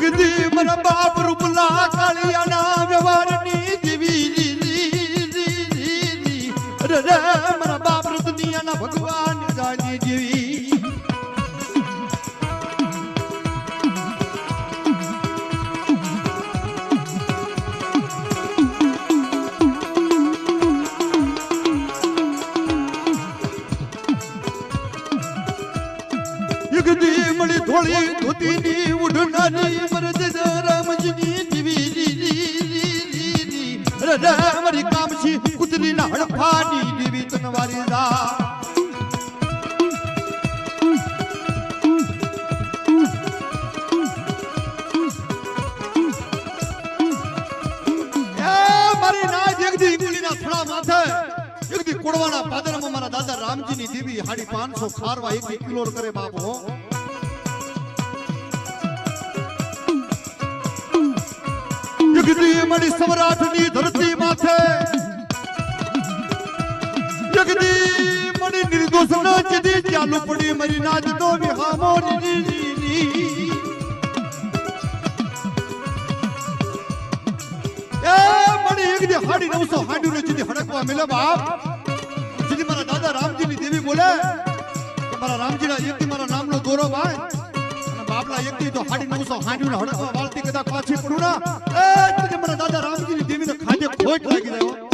જગદી મારા બાપ રૂપલા કાળિયાના વ્યવહારની જીવી રે મારા બાપ દુનિયાના ભગવાન જાની જીવી જગદી મળી થોડી ધોતીની ઉડનારી મરદ રામજીની જીવી રે મારી કામશી કુતરીના હડફાની જીવી તનવારી દા મારી ના જગદી મુલીના થોડા માથે જગદી કોડવાના પાદરમાં મારા દાદા રામજીની દેવી 550 ખારવા 1 કિલો કરે બાપો જગદી મળી સૌરાષ્ટ્રની ધરતી માથે જગદી મળી નિર્દોષ ના ચડી ચાલુ પડી મરી નાજ તો વિહામો એકદી 950 હાંડુને જદી હડકવા મિલે બાપ જદી મારા દાદા રામજીની દેવી બોલે કે મારા રામજીના એકદી મારા નામનો દોરો ભાઈ અને બાપલા એકદી તો 950 હાંડુને હડકવા વાળતી કદા પાછી પડું ના એ જદી મારા દાદા રામજીની દેવીને ખાજે ખોટ લાગી જાય